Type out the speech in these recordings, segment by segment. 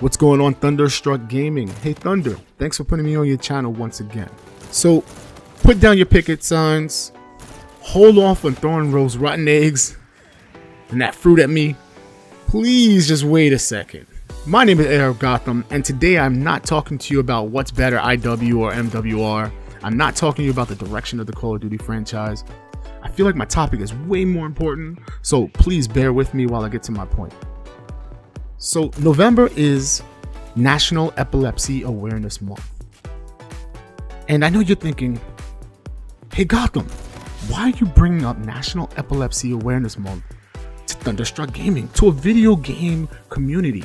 What's going on, Thunderstruck Gaming? Hey Thunder, thanks for putting me on your channel once again. So put down your picket signs, hold off on throwing those rotten eggs and that fruit at me. Please just wait a second. My name is HeirOfGotham, and today I'm not talking to you about what's better, IW or MWR. I'm not talking to you about the direction of the Call of Duty franchise. I feel like my topic is way more important, so please bear with me while I get to my point. So November is National Epilepsy Awareness Month. And I know you're thinking, hey Gotham, why are you bringing up National Epilepsy Awareness Month to Thunderstruck Gaming, to a video game community?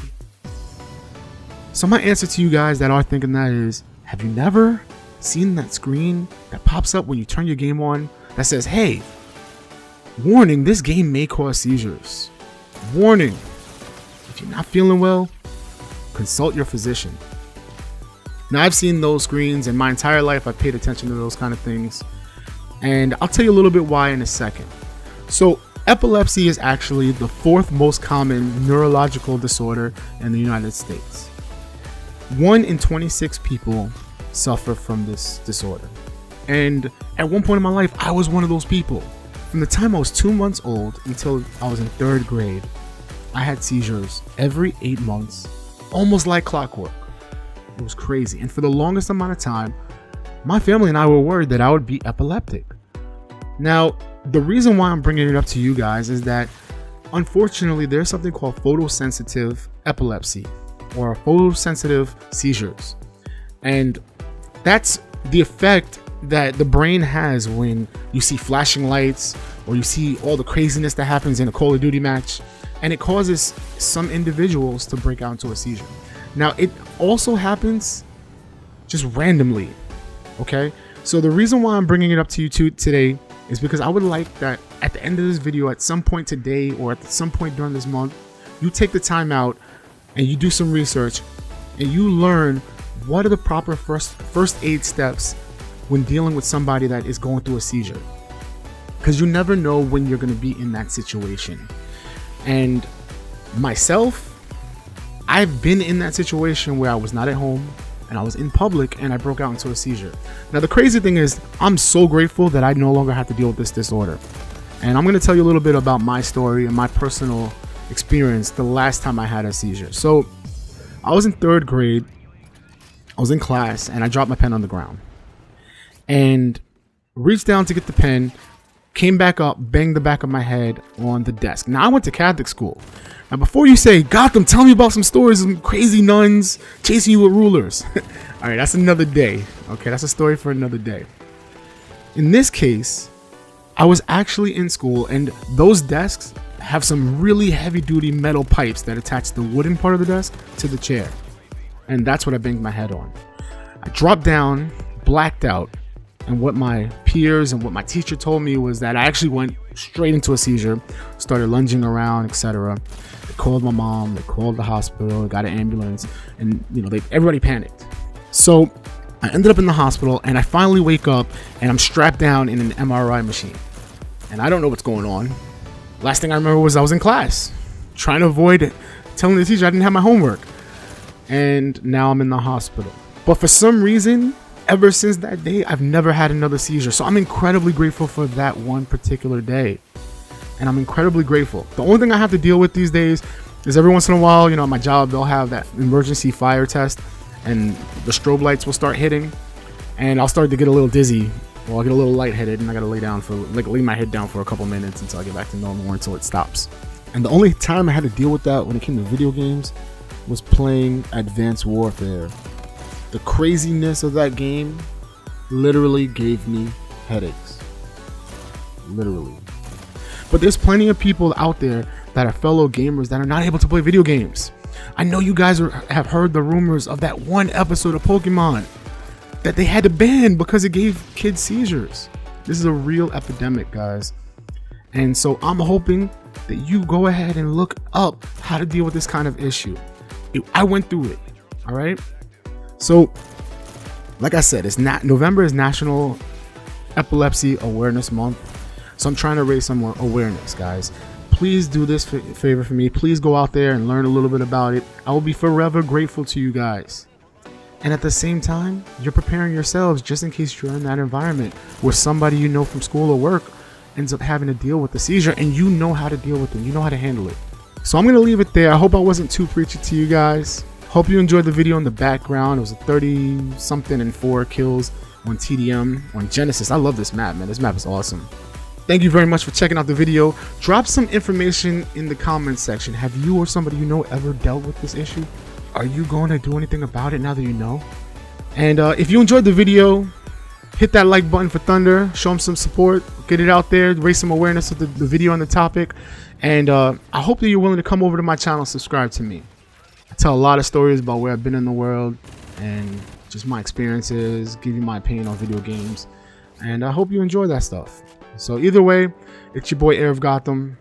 So my answer to you guys that are thinking that is, have you never seen that screen that pops up when you turn your game on that says, hey, warning, this game may cause seizures. Warning, if you're not feeling well, consult your physician. Now, I've seen those screens in my entire life. I've paid attention to those kind of things, and I'll tell you a little bit why in a second. So epilepsy is actually the fourth most common neurological disorder in the United States. 1 in 26 people suffer from this disorder. And at one point in my life, I was one of those people. From the time I was 2 months old until I was in 3rd grade, I had seizures every 8 months, almost like clockwork. It was crazy. And for the longest amount of time, my family and I were worried that I would be epileptic. Now, the reason why I'm bringing it up to you guys is that, unfortunately, there's something called photosensitive epilepsy, or photosensitive seizures. And that's the effect that the brain has when you see flashing lights or you see all the craziness that happens in a Call of Duty match, and it causes some individuals to break out into a seizure. Now, it also happens just randomly, okay? So the reason why I'm bringing it up to you today is because I would like that at the end of this video, at some point today or at some point during this month, you take the time out and you do some research and you learn what are the proper first aid steps when dealing with somebody that is going through a seizure, because you never know when you're going to be in that situation. And myself, I've been in that situation where I was not at home and I was in public and I broke out into a seizure. Now, the crazy thing is, I'm so grateful that I no longer have to deal with this disorder. And I'm going to tell you a little bit about my story and my personal experience the last time I had a seizure. So I was in 3rd grade. I was in class and I dropped my pen on the ground and reached down to get the pen, came back up, banged the back of my head on the desk. Now, I went to Catholic school. Now, before you say, Gotham, tell me about some stories of crazy nuns chasing you with rulers. All right, that's another day. Okay, that's a story for another day. In this case, I was actually in school, and those desks have some really heavy-duty metal pipes that attach the wooden part of the desk to the chair. And that's what I banged my head on. I dropped down, blacked out, and what my peers and what my teacher told me was that I actually went straight into a seizure, started lunging around, etc. They called my mom, they called the hospital, got an ambulance, and everybody panicked. So I ended up in the hospital, and I finally wake up and I'm strapped down in an MRI machine. And I don't know what's going on. Last thing I remember was I was in class, trying to avoid telling the teacher I didn't have my homework. And now I'm in the hospital. But for some reason, ever since that day, I've never had another seizure. So I'm incredibly grateful for that one particular day. And I'm incredibly grateful. The only thing I have to deal with these days is every once in a while, at my job, they'll have that emergency fire test and the strobe lights will start hitting. And I'll start to get a little dizzy, or I'll get a little lightheaded, and I gotta lay my head down for a couple minutes until I get back to normal, or until it stops. And the only time I had to deal with that when it came to video games was playing Advanced Warfare. The craziness of that game literally gave me headaches. Literally. But there's plenty of people out there that are fellow gamers that are not able to play video games. I know you guys have heard the rumors of that one episode of Pokemon that they had to ban because it gave kids seizures. This is a real epidemic, guys. And so I'm hoping that you go ahead and look up how to deal with this kind of issue. I went through it, all right? So, like I said, November is National Epilepsy Awareness Month. So I'm trying to raise some more awareness, guys. please do this favor for me. Please go out there and learn a little bit about it. I will be forever grateful to you guys. And at the same time, you're preparing yourselves just in case you're in that environment where somebody you know from school or work ends up having to deal with the seizure, and you know how to deal with it. You know how to handle it. So I'm going to leave it there. I hope I wasn't too preachy to you guys. Hope you enjoyed the video in the background. It was a 30 something and 4 kills on TDM on Genesis. I love this map, man. This map is awesome. Thank you very much for checking out the video. Drop some information in the comments section. Have you or somebody you know ever dealt with this issue? Are you going to do anything about it now that you know? And if you enjoyed the video, hit that like button for Thunder. Show him some support. Get it out there. Raise some awareness of the video on the topic. And I hope that you're willing to come over to my channel, subscribe to me. I tell a lot of stories about where I've been in the world and just my experiences, give you my opinion on video games. And I hope you enjoy that stuff. So either way, it's your boy HeirOfGotham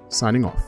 signing off.